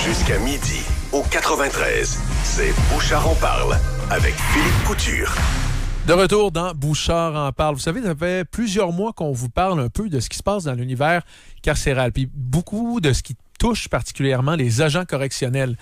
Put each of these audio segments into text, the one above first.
Jusqu'à midi, au 93, c'est Bouchard en parle, avec Philippe Couture. De retour dans Bouchard en parle. Vous savez, ça fait plusieurs mois qu'on vous parle un peu de ce qui se passe dans l'univers carcéral. Puis beaucoup de ce qui touche particulièrement les agents correctionnels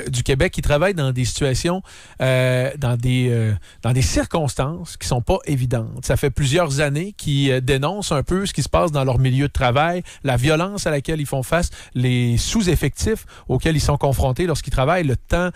du Québec qui travaillent dans des situations, dans des circonstances qui sont pas évidentes. Ça fait plusieurs années qu'ils dénoncent un peu ce qui se passe dans leur milieu de travail, la violence à laquelle ils font face, les sous-effectifs auxquels ils sont confrontés lorsqu'ils travaillent, le temps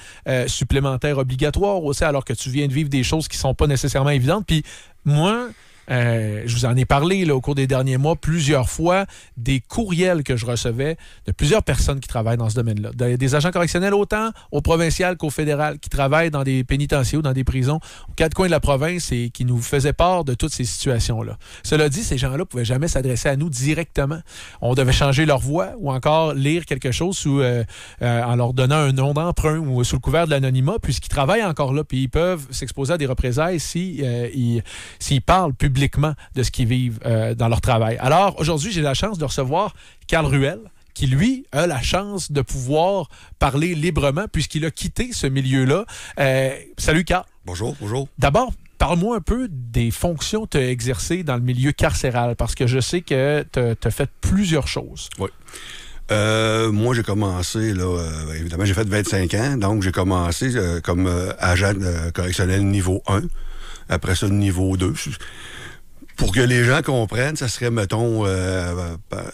supplémentaire obligatoire aussi, alors que tu viens de vivre des choses qui sont pas nécessairement évidentes. Puis moi, je vous en ai parlé là, au cours des derniers mois plusieurs fois, des courriels que je recevais de plusieurs personnes qui travaillent dans ce domaine-là. Des agents correctionnels autant au provincial qu'au fédéral, qui travaillent dans des pénitenciers ou dans des prisons aux quatre coins de la province et qui nous faisaient part de toutes ces situations-là. Cela dit, ces gens-là ne pouvaient jamais s'adresser à nous directement. On devait changer leur voix ou encore lire quelque chose en leur donnant un nom d'emprunt ou sous le couvert de l'anonymat, puisqu'ils travaillent encore là, puis ils peuvent s'exposer à des représailles s'ils parlent publiquement de ce qu'ils vivent dans leur travail. Alors, aujourd'hui, j'ai la chance de recevoir Carl Ruel, qui, lui, a la chance de pouvoir parler librement puisqu'il a quitté ce milieu-là. Salut, Carl. Bonjour, bonjour. D'abord, parle-moi un peu des fonctions que tu as exercées dans le milieu carcéral, parce que je sais que tu as fait plusieurs choses. Oui. Moi, j'ai commencé, là, évidemment, j'ai fait 25 ans, donc j'ai commencé comme agent correctionnel niveau 1. Après ça, niveau 2. Pour que les gens comprennent, ça serait, mettons,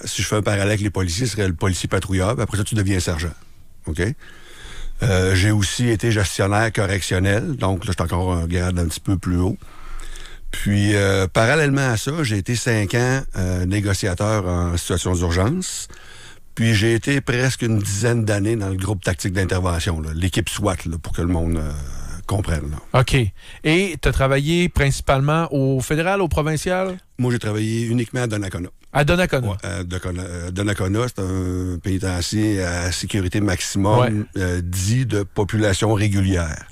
si je fais un parallèle avec les policiers, ce serait le policier patrouilleur, puis après ça, tu deviens sergent. OK? J'ai aussi été gestionnaire correctionnel, donc là, je suis encore un grade un petit peu plus haut. Puis, parallèlement à ça, j'ai été 5 ans négociateur en situation d'urgence. Puis, j'ai été presque une dizaine d'années dans le groupe tactique d'intervention, là, l'équipe SWAT, là, pour que le monde comprenne. Là. OK. Et tu as travaillé principalement au fédéral, au provincial? Moi, j'ai travaillé uniquement à Donnacona. À Donnacona? Ouais, Donnacona, c'est un pénitencier à sécurité maximum, dit de population régulière.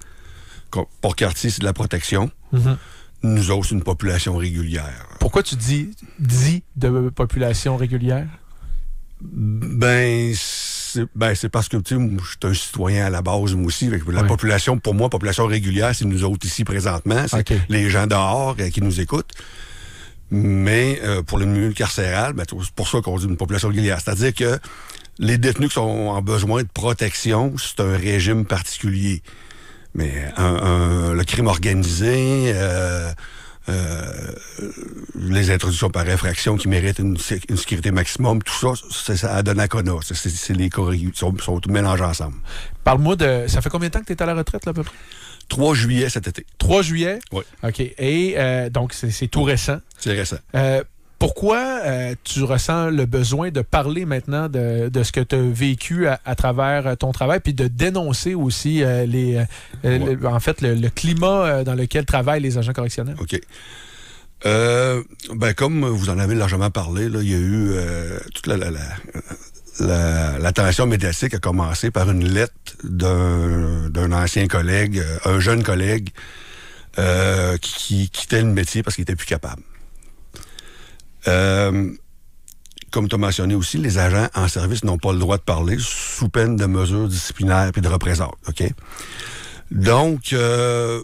Pour quartier, c'est de la protection. Mm-hmm. Nous autres, c'est une population régulière. Pourquoi tu dis de population régulière? C'est parce que, tu sais, je suis un citoyen à la base, moi aussi. La population, pour moi, population régulière, c'est nous autres ici présentement. C'est les gens dehors qui nous écoutent. Mais pour le milieu carcéral, c'est pour ça qu'on dit une population régulière. C'est-à-dire que les détenus qui sont en besoin de protection, c'est un régime particulier. Mais le crime organisé... les introductions par infraction qui méritent une sécurité maximum, tout ça, c'est à Donnacona. C'est les corps sont tout mélangés ensemble. Parle-moi de... Ça fait combien de temps que tu es à la retraite, là, à peu près? 3 juillet cet été. 3 juillet? Oui. OK. Et donc, c'est tout récent. C'est récent. Pourquoi tu ressens le besoin de parler maintenant de ce que tu as vécu à travers ton travail, puis de dénoncer aussi en fait, le climat dans lequel travaillent les agents correctionnels? OK. Comme vous en avez largement parlé, là, il y a eu toute l'attention médiatique a commencé par une lettre d'un ancien collègue, un jeune collègue qui quittait le métier parce qu'il était plus capable. Comme tu as mentionné aussi, les agents en service n'ont pas le droit de parler sous peine de mesures disciplinaires et de représailles. OK? Donc,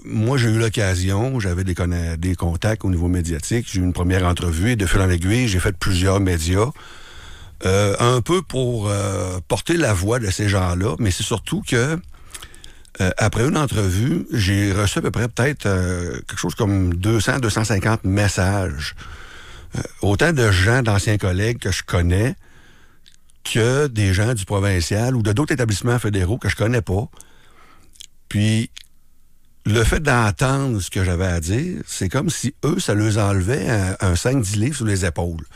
moi, j'ai eu l'occasion, j'avais des contacts au niveau médiatique, j'ai eu une première entrevue et de fil en aiguille, j'ai fait plusieurs médias, un peu pour porter la voix de ces gens-là, mais c'est surtout que après une entrevue, j'ai reçu à peu près peut-être quelque chose comme 200-250 messages. Autant de gens, d'anciens collègues que je connais, que des gens du provincial ou de d'autres établissements fédéraux que je connais pas. Puis, le fait d'entendre ce que j'avais à dire, c'est comme si eux, ça leur enlevait un 5-10 livres sur les épaules.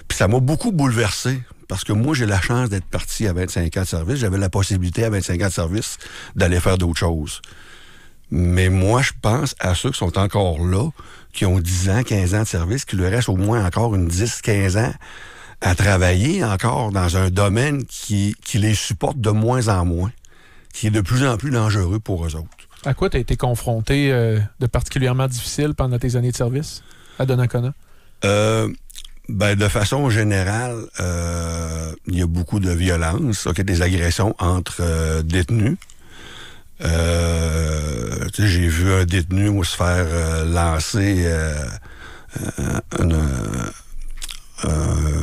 Puis ça m'a beaucoup bouleversé, parce que moi, j'ai la chance d'être parti à 25 ans de service. J'avais la possibilité, à 25 ans de service, d'aller faire d'autres choses. Mais moi, je pense à ceux qui sont encore là, qui ont 10 ans, 15 ans de service, qui leur reste au moins encore une 10-15 ans à travailler encore dans un domaine qui les supporte de moins en moins, qui est de plus en plus dangereux pour eux autres. À quoi tu as été confronté de particulièrement difficile pendant tes années de service à Donnacona? À Donnacona, Ben, de façon générale, il y a beaucoup de violence, des agressions entre détenus. J'ai vu un détenu se faire lancer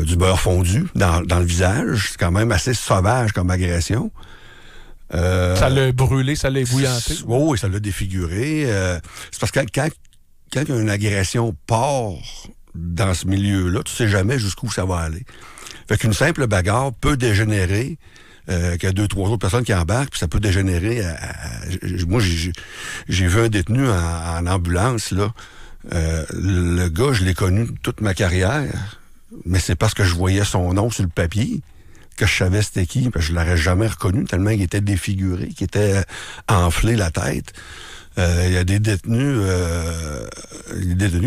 du beurre fondu dans le visage. C'est quand même assez sauvage comme agression. Ça l'a brûlé, ça l'a ébouillanté. Oui, ça l'a défiguré. C'est parce que quand une agression part dans ce milieu-là, tu sais jamais jusqu'où ça va aller. Fait qu'une simple bagarre peut dégénérer, qu'il y a 2-3 autres personnes qui embarquent, puis ça peut dégénérer moi, j'ai vu un détenu en ambulance, là. Le gars, je l'ai connu toute ma carrière, mais c'est parce que je voyais son nom sur le papier que je savais c'était qui, parce que je l'aurais jamais reconnu, tellement il était défiguré, qu'il était enflé la tête. Il y a des détenus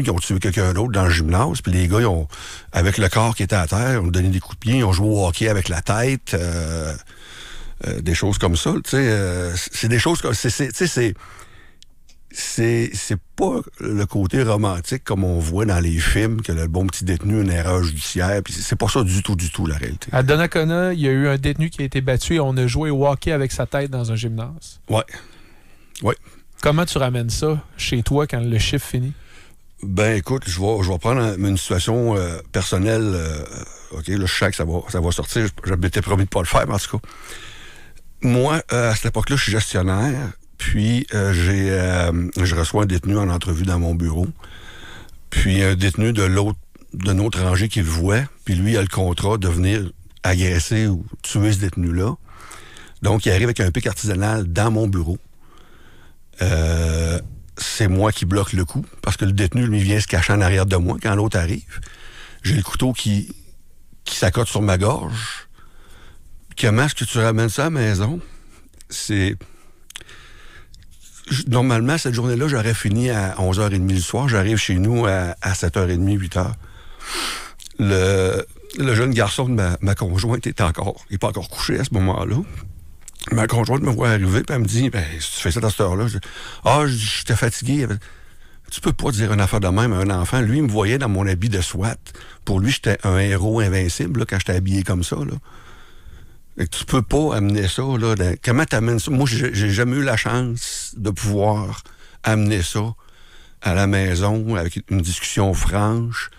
qui ont tué quelqu'un d'autre dans le gymnase, puis les gars, avec le corps qui était à terre, ils ont donné des coups de pied, ils ont joué au hockey avec la tête, des choses comme ça. C'est des choses comme... C'est pas le côté romantique comme on voit dans les films, que le bon petit détenu a une erreur judiciaire, puis c'est pas ça du tout, la réalité. À Donnacona, il y a eu un détenu qui a été battu et on a joué au hockey avec sa tête dans un gymnase. Ouais. Comment tu ramènes ça chez toi quand le chiffre finit? Ben, écoute, je vais prendre une situation personnelle. OK, là, je sais que ça va sortir. Je m'étais promis de pas le faire, mais en tout cas. Moi, à cette époque-là, je suis gestionnaire. Puis, je reçois un détenu en entrevue dans mon bureau. Puis, un détenu de notre rangée qui le voit. Puis, lui, il a le contrat de venir agresser ou tuer ce détenu-là. Donc, il arrive avec un pic artisanal dans mon bureau. C'est moi qui bloque le coup, parce que le détenu, lui, vient se cacher en arrière de moi quand l'autre arrive. J'ai le couteau qui s'accote sur ma gorge. Comment est-ce que tu ramènes ça à la maison? Normalement, cette journée-là, j'aurais fini à 11h30 le soir. J'arrive chez nous à 7h30, 8h. Le jeune garçon de ma conjointe il n'est pas encore couché à ce moment-là. Ma conjointe me voit arriver, puis elle me dit, ben, si tu fais ça à cette heure-là, j'étais fatigué. Tu peux pas dire une affaire de même à un enfant. Lui, il me voyait dans mon habit de SWAT. Pour lui, j'étais un héros invincible, là, quand j'étais habillé comme ça, là. Et tu peux pas amener ça, là. Comment t'amènes ça? Moi, j'ai jamais eu la chance de pouvoir amener ça à la maison avec une discussion franche.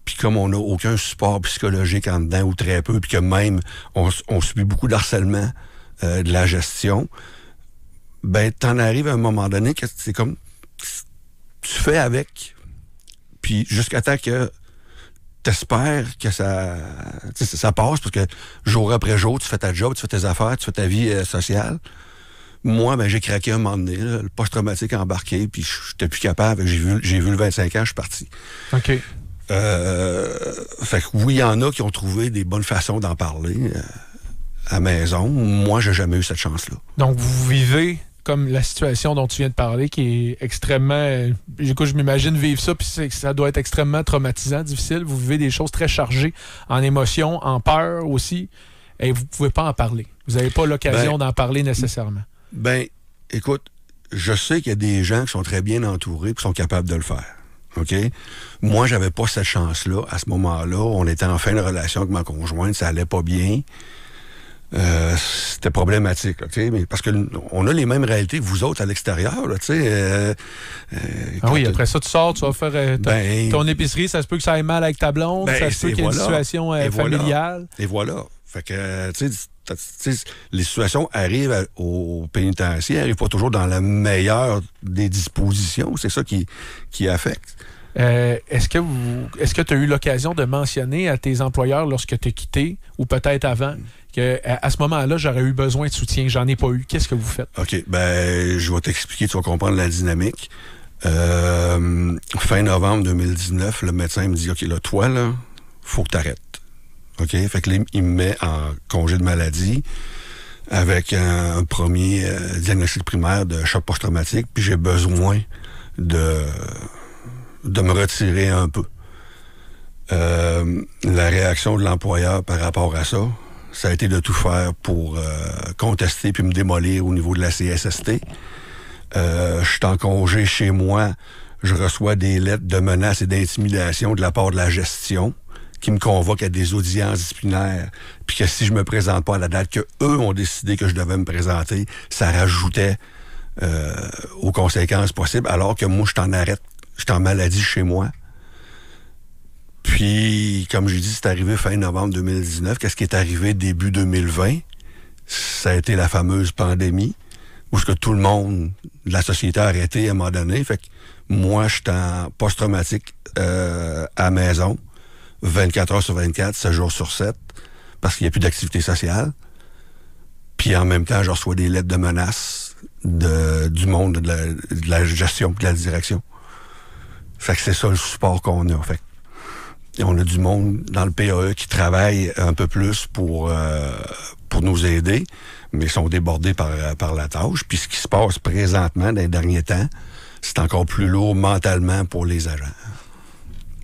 Puis comme on n'a aucun support psychologique en dedans, ou très peu, puis que même on subit beaucoup d'harcèlement, de la gestion, ben t'en arrives à un moment donné que c'est comme tu fais avec, puis jusqu'à temps que t'espères que ça passe, parce que jour après jour, tu fais ta job, tu fais tes affaires, tu fais ta vie sociale. Moi, ben j'ai craqué un moment donné, là, le post-traumatique embarqué, puis j'étais plus capable, j'ai vu le 25 ans, je suis parti. OK. Fait que oui, il y en a qui ont trouvé des bonnes façons d'en parler à maison. Moi, j'ai jamais eu cette chance-là. Donc, vous vivez comme la situation dont tu viens de parler, qui est extrêmement... Écoute, je m'imagine vivre ça, puis ça doit être extrêmement traumatisant, difficile. Vous vivez des choses très chargées en émotions, en peur aussi, et vous pouvez pas en parler. Vous n'avez pas l'occasion d'en parler nécessairement. Ben, écoute, je sais qu'il y a des gens qui sont très bien entourés et qui sont capables de le faire. OK? Moi, j'avais pas cette chance-là. À ce moment-là, on était en fin de relation avec ma conjointe, ça allait pas bien. C'était problématique, là, mais parce que on a les mêmes réalités que vous autres à l'extérieur, là, tu sais. Oui, après ça, tu sors, tu vas faire ton épicerie, ça se peut que ça aille mal avec ta blonde, ça se peut qu'il y ait une situation familiale. Et voilà. Fait que, tu sais, les situations arrivent au pénitencier, arrivent pas toujours dans la meilleure des dispositions. C'est ça qui affecte. Est-ce que tu as eu l'occasion de mentionner à tes employeurs lorsque tu as quitté, ou peut-être avant, qu'à ce moment-là, j'aurais eu besoin de soutien, j'en ai pas eu. Qu'est-ce que vous faites? OK, ben je vais t'expliquer, tu vas comprendre la dynamique. Fin novembre 2019, le médecin me dit, OK, là, toi, là, faut que t'arrêtes. OK? Fait que là, il me met en congé de maladie avec un premier diagnostic primaire de choc post-traumatique, puis j'ai besoin de me retirer un peu. La réaction de l'employeur par rapport à ça a été de tout faire pour contester puis me démolir au niveau de la CSST. Je suis en congé chez moi. Je reçois des lettres de menaces et d'intimidation de la part de la gestion qui me convoquent à des audiences disciplinaires, puis que si je me présente pas à la date que eux ont décidé que je devais me présenter, ça rajoutait aux conséquences possibles, alors que moi, je suis en arrêt, je suis en maladie chez moi. Puis, comme j'ai dit, c'est arrivé fin novembre 2019. Qu'est-ce qui est arrivé début 2020? Ça a été la fameuse pandémie, où ce que tout le monde de la société a arrêté à un moment donné. Fait que moi, je suis en post-traumatique à la maison, 24 heures sur 24, 7 jours sur 7, parce qu'il n'y a plus d'activité sociale. Puis en même temps, je reçois des lettres de menaces du monde de la gestion et de la direction. Fait que c'est ça le support qu'on a. Fait que on a du monde dans le PAE qui travaille un peu plus pour nous aider, mais sont débordés par la tâche. Puis ce qui se passe présentement dans les derniers temps, c'est encore plus lourd mentalement pour les agents.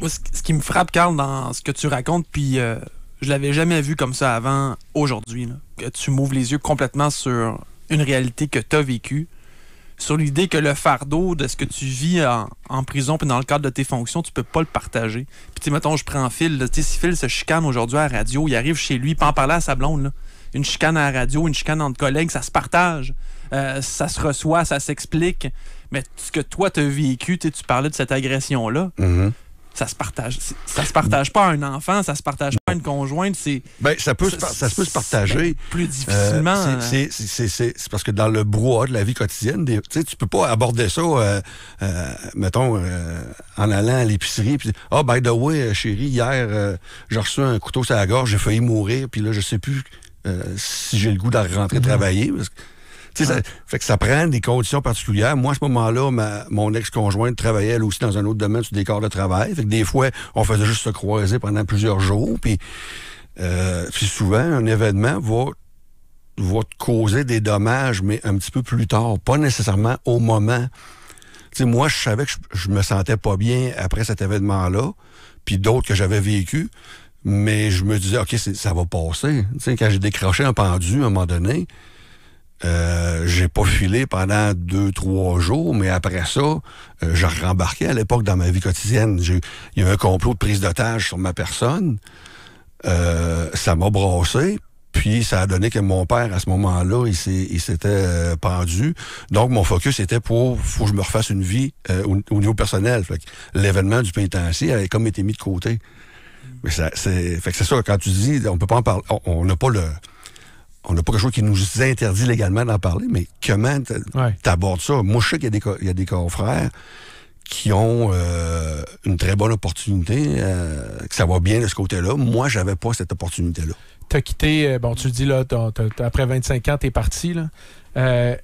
Moi, ce qui me frappe, Carl, dans ce que tu racontes, puis je l'avais jamais vu comme ça avant aujourd'hui, là, que tu m'ouvres les yeux complètement sur une réalité que tu as vécue, sur l'idée que le fardeau de ce que tu vis en prison puis dans le cadre de tes fonctions, tu peux pas le partager. Puis tu sais, mettons, je prends Phil, tu sais, si Phil se chicane aujourd'hui à la radio, il arrive chez lui, pas en parler à sa blonde, là. Une chicane à la radio, une chicane entre collègues, ça se partage, ça se reçoit, ça s'explique. Mais ce que toi, tu as vécu, tu parlais de cette agression-là, ça se partage. Ça se partage pas à un enfant, ça se partage pas à une conjointe. Ben, ça peut se partager. Plus difficilement. C'est parce que dans le brouhaha de la vie quotidienne, tu peux pas aborder ça, mettons, en allant à l'épicerie. Puis, by the way, chérie, hier, j'ai reçu un couteau sur la gorge, j'ai failli mourir, puis là, je sais plus si j'ai le goût de rentrer travailler. Parce que, fait que ça prend des conditions particulières. Moi, à ce moment-là, mon ex-conjointe travaillait elle aussi dans un autre domaine sur des corps de travail. Fait que des fois, on faisait juste se croiser pendant plusieurs jours. Puis souvent, un événement va te causer des dommages, mais un petit peu plus tard, pas nécessairement au moment. Moi, je savais que je me sentais pas bien après cet événement-là, puis d'autres que j'avais vécu. Mais je me disais, OK, ça va passer. Quand j'ai décroché un pendu à un moment donné, j'ai pas filé pendant 2-3 jours, mais après ça, je rembarquais à l'époque dans ma vie quotidienne. Il y a eu un complot de prise d'otage sur ma personne. Ça m'a brassé. Puis ça a donné que mon père, à ce moment-là, il s'était pendu. Donc, mon focus était faut que je me refasse une vie au niveau personnel. Fait que l'événement du pénitencier avait comme été mis de côté. Mais fait que c'est ça, quand tu dis, on peut pas en parler, on n'a pas quelque chose qui nous interdit légalement d'en parler, mais comment t'abordes ça? Moi, je sais qu'il y a des confrères qui ont une très bonne opportunité, que ça va bien de ce côté-là. Moi, j'avais pas cette opportunité-là. T'as quitté, tu le dis là, après 25 ans, t'es parti, là.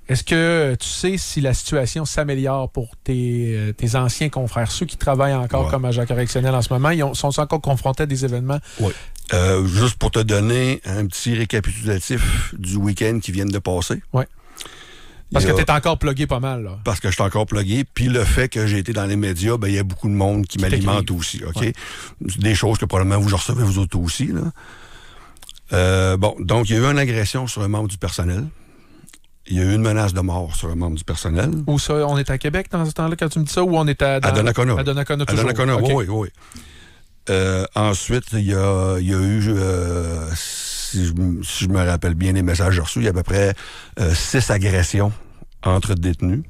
Est-ce que tu sais si la situation s'améliore pour tes anciens confrères, ceux qui travaillent encore comme agents correctionnels en ce moment, sont encore confrontés à des événements? Oui. Juste pour te donner un petit récapitulatif du week-end qui vient de passer. Oui. Parce que tu es encore plugué pas mal, là. Parce que je suis encore plugué. Puis le fait que j'ai été dans les médias, il y a beaucoup de monde qui m'alimente aussi. OK? Ouais. Des choses que probablement vous recevez vous autres aussi, là. Donc il y a eu une agression sur un membre du personnel. Il y a eu une menace de mort sur un membre du personnel. Où ça? On est à Québec dans ce temps-là quand tu me dis ça? Ou on est à Donnacona? À Donnacona toujours? À Donnacona, okay. Oui. Ensuite, il y a eu, si je me rappelle bien les messages reçus, il y a à peu près 6 agressions entre détenus.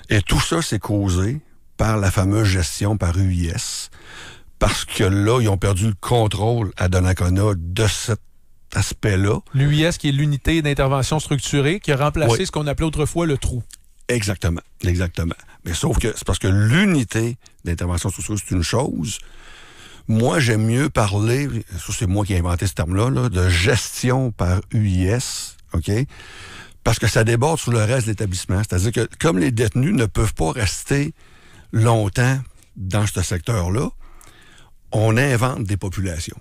Et tout ça, c'est causé par la fameuse gestion par UIS. Parce que là, ils ont perdu le contrôle à Donnacona de cet aspect-là. L'UIS, qui est l'unité d'intervention structurée, qui a remplacé ce qu'on appelait autrefois le trou. Exactement. Mais sauf que c'est parce que l'unité d'intervention structurée, c'est une chose. Moi, j'aime mieux parler, ça c'est moi qui ai inventé ce terme-là, de gestion par UIS, OK? Parce que ça déborde sur le reste de l'établissement. C'est-à-dire que comme les détenus ne peuvent pas rester longtemps dans ce secteur-là, on invente des populations.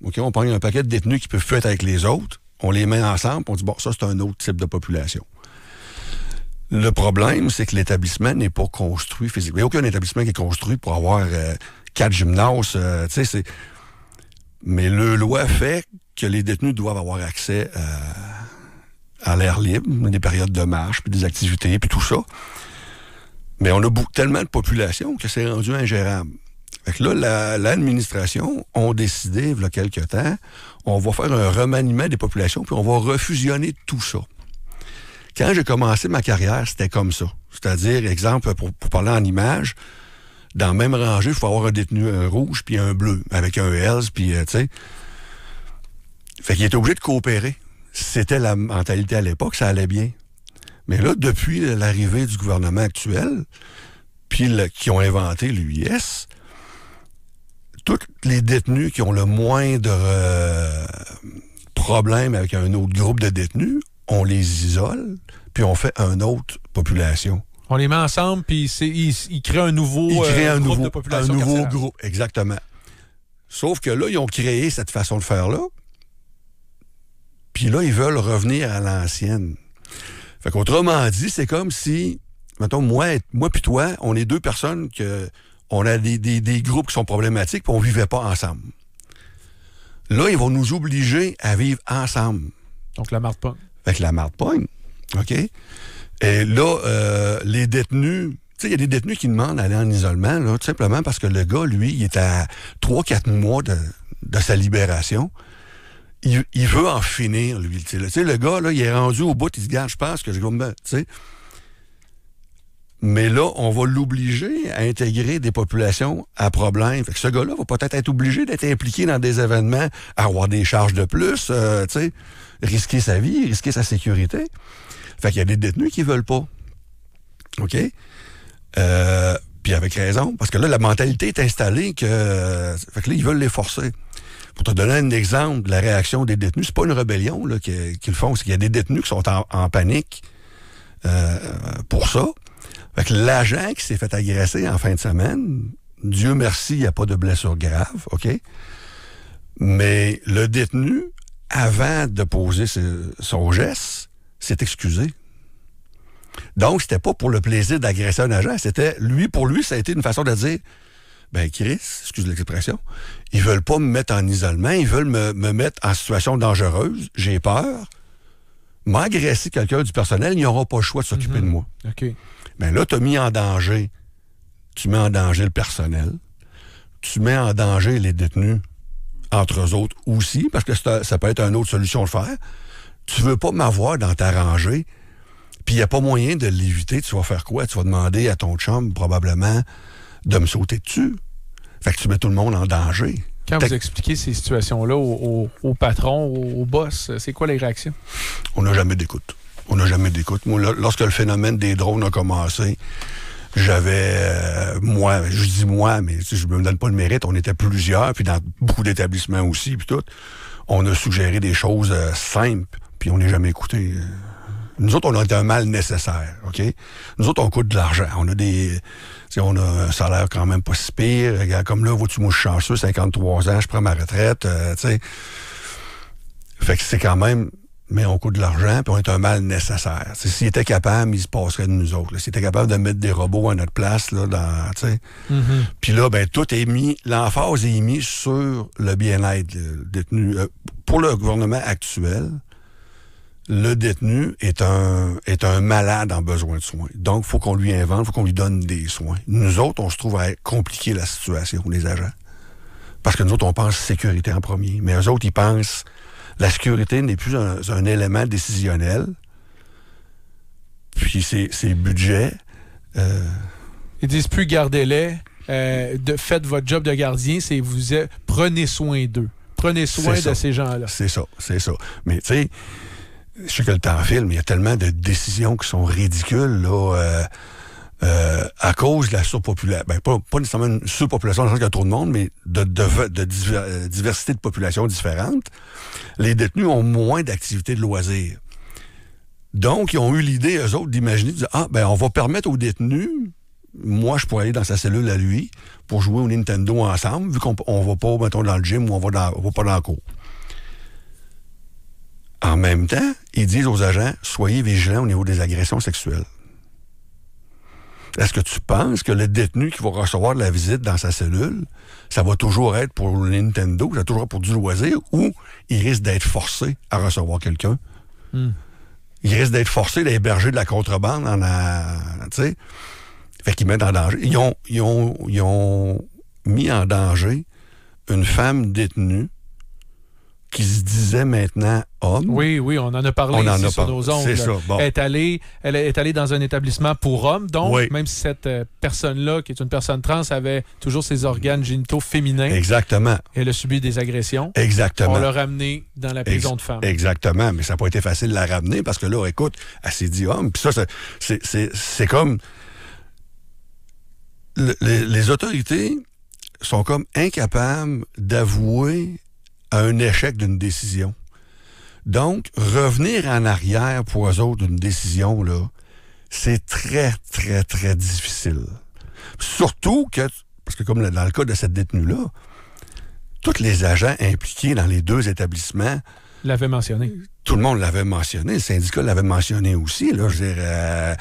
OK, on prend un paquet de détenus qui peuvent être avec les autres, on les met ensemble, on dit, ça, c'est un autre type de population. Le problème, c'est que l'établissement n'est pas construit physiquement. Il n'y a aucun établissement qui est construit pour avoir 4 gymnases, mais le loi fait que les détenus doivent avoir accès à l'air libre, des périodes de marche, puis des activités, puis tout ça. Mais on a tellement de population que c'est rendu ingérable. Fait que là, l'administration ont décidé, il y a quelques temps, on va faire un remaniement des populations, puis on va refusionner tout ça. Quand j'ai commencé ma carrière, c'était comme ça. C'est-à-dire, exemple, pour parler en image, dans la même rangée, il faut avoir un détenu un rouge puis un bleu, avec un Hells, puis, tu sais. Fait qu'il était obligé de coopérer. C'était la mentalité à l'époque, ça allait bien. Mais là, depuis l'arrivée du gouvernement actuel, puis qui ont inventé l'UIS, tous les détenus qui ont le moindre problème avec un autre groupe de détenus, on les isole, puis on fait une autre population. On les met ensemble, puis ils créent un nouveau groupe de population. Un nouveau carcérale. groupe, exactement. Sauf que là, ils ont créé cette façon de faire-là, puis là, ils veulent revenir à l'ancienne. Fait qu'autrement dit, c'est comme si, mettons, moi puis toi, on est deux personnes on a des groupes qui sont problématiques, puis on vivait pas ensemble. Là, ils vont nous obliger à vivre ensemble. Donc, la marde pogne. Fait que la marde pogne, OK? Et là, les détenus... Tu sais, il y a des détenus qui demandent d'aller en isolement, là, tout simplement parce que le gars, lui, il est à 3-4 mois de sa libération. Il veut en finir, lui. Tu sais, le gars, là, il est rendu au bout, il se garde, je pense que je vais tu sais. Mais là, on va l'obliger à intégrer des populations à problème. Fait que ce gars-là va peut-être être obligé d'être impliqué dans des événements, avoir des charges de plus, tu sais, risquer sa vie, risquer sa sécurité. Fait qu'il y a des détenus qui veulent pas. OK? Puis avec raison, parce que là, la mentalité est installée que... fait que là, ils veulent les forcer. Pour te donner un exemple de la réaction des détenus, c'est pas une rébellion là, qu'ils font, c'est qu'il y a des détenus qui sont en panique pour ça. Fait que l'agent qui s'est fait agresser en fin de semaine, Dieu merci, il n'y a pas de blessure grave, OK? Mais le détenu, avant de poser son geste, s'est excusé. Donc, c'était pas pour le plaisir d'agresser un agent, c'était, pour lui, ça a été une façon de dire, ben, Chris, excuse l'expression, ils veulent pas me mettre en isolement, ils veulent me mettre en situation dangereuse, j'ai peur, m'agresser quelqu'un du personnel, ils n'auront pas le choix de s'occuper de moi. OK. Ben là, tu mets en danger le personnel, tu mets en danger les détenus, entre eux autres aussi, parce que ça peut être une autre solution de faire. Tu veux pas m'avoir dans ta rangée, puis il n'y a pas moyen de l'éviter, tu vas faire quoi? Tu vas demander à ton chum, probablement, de me sauter dessus. Fait que tu mets tout le monde en danger. Quand vous expliquez ces situations-là au patron, au boss, c'est quoi les réactions? On n'a jamais d'écoute. Moi, lorsque le phénomène des drones a commencé, j'avais, je dis moi, mais je me donne pas le mérite, on était plusieurs, puis dans beaucoup d'établissements aussi, puis tout, on a suggéré des choses simples, puis on n'est jamais écouté. Nous autres, on a un mal nécessaire, OK? Nous autres, on coûte de l'argent. On a un salaire quand même pas si pire. Regarde, comme là, vois-tu, moi, je suis chanceux, 53 ans, je prends ma retraite, tu sais. Fait que c'est quand même... Mais on coûte de l'argent, puis on est un mal nécessaire. S'ils étaient capables, ils se passeraient de nous autres. S'ils étaient capables de mettre des robots à notre place, là, tu sais. Mm-hmm. Puis là, ben, tout est mis... L'emphase est mise sur le bien-être détenu. Pour le gouvernement actuel... Le détenu est un malade en besoin de soins. Donc, il faut qu'on lui invente, il faut qu'on lui donne des soins. Nous autres, on se trouve à compliquer la situation, les agents. Parce que nous autres, on pense sécurité en premier. Mais eux autres, ils pensent la sécurité n'est plus un élément décisionnel. Puis c'est budget. Ils disent plus gardez-les. Faites votre job de gardien, prenez soin d'eux. Prenez soin de ces gens-là. C'est ça. Mais tu sais, je sais que le temps file, mais il y a tellement de décisions qui sont ridicules, là, à cause de la surpopulation. Ben, pas nécessairement une surpopulation dans le sens qu'il y a trop de monde, mais de diversité de populations différentes. Les détenus ont moins d'activités de loisirs. Donc, ils ont eu l'idée, eux autres, d'imaginer, de dire, on va permettre aux détenus, moi, je pourrais aller dans sa cellule à lui, pour jouer au Nintendo ensemble, vu qu'on va pas, mettons, dans le gym ou on va pas dans la cour. En même temps, ils disent aux agents, soyez vigilants au niveau des agressions sexuelles. Est-ce que tu penses que le détenu qui va recevoir de la visite dans sa cellule, ça va toujours être pour le Nintendo, ça va toujours être pour du loisir, ou il risque d'être forcé à recevoir quelqu'un? Il risque d'être forcé d'héberger de la contrebande tu sais? Fait qu'ils mettent en danger. Ils ont mis en danger une femme détenue qui se disait maintenant homme. Oui, on en a parlé ici sur nos ondes. C'est ça, bon. Elle est allée dans un établissement pour hommes, donc, Oui. même si cette personne-là, qui est une personne trans, avait toujours ses organes génitaux féminins, Exactement. elle a subi des agressions. Exactement. On l'a ramenée dans la prison de femmes. Exactement, mais ça n'a pas été facile de la ramener parce que là, écoute, elle s'est dit homme. Puis ça, c'est comme... Les autorités sont comme incapables d'avouer un échec d'une décision. Donc, revenir en arrière pour eux autres d'une décision, là, c'est très, très, très difficile. Surtout que, parce que comme dans le cas de cette détenue-là, tous les agents impliqués dans les 2 établissements L'avait mentionné. tout le monde l'avait mentionné, le syndicat l'avait mentionné aussi, là, je veux dire,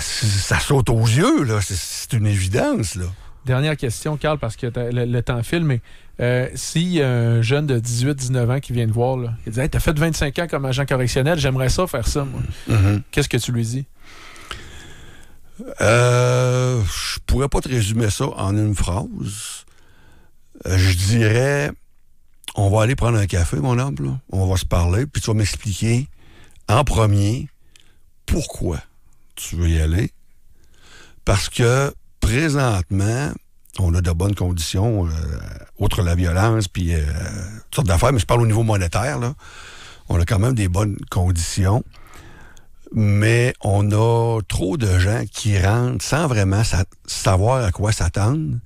ça saute aux yeux, là, c'est une évidence, là. Dernière question, Carl, parce que le temps file, mais si un jeune de 18-19 ans qui vient te voir, là, il dit hey, « T'as fait 25 ans comme agent correctionnel, j'aimerais ça faire ça, moi. Mm-hmm. Qu'est-ce que tu lui dis? Je pourrais pas te résumer ça en une phrase. Je dirais, on va aller prendre un café, mon homme, là. On va se parler, puis tu vas m'expliquer en premier pourquoi tu veux y aller. Parce que présentement, on a de bonnes conditions, outre la violence, puis toutes sortes d'affaires, mais je parle au niveau monétaire, là. On a quand même des bonnes conditions, mais on a trop de gens qui rentrent sans vraiment savoir à quoi s'attendre,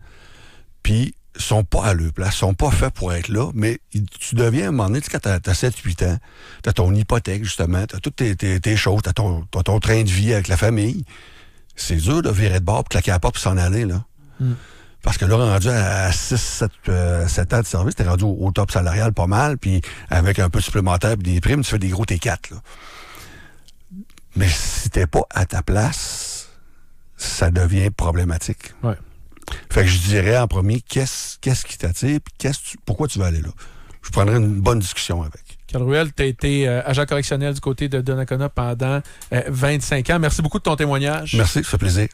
puis sont pas à leur place, sont pas faits pour être là, mais tu deviens à un moment donné, tu sais, quand t'as 7-8 ans, t'as ton hypothèque, justement, t'as toutes tes choses, t'as ton train de vie avec la famille. C'est dur de virer de bord, puis claquer la porte, puis s'en aller, là. Mm. Parce que là, rendu à 7 ans de service, t'es rendu au top salarial pas mal, puis avec un peu supplémentaire puis des primes, tu fais des gros T4, là. Mais si t'es pas à ta place, ça devient problématique. Ouais. Fait que je dirais en premier, qu'est-ce qui t'attire, puis pourquoi tu veux aller là? Je prendrais une bonne discussion avec. Carl Ruel, tu as été agent correctionnel du côté de Donnacona pendant 25 ans. Merci beaucoup de ton témoignage. Merci, ça fait plaisir.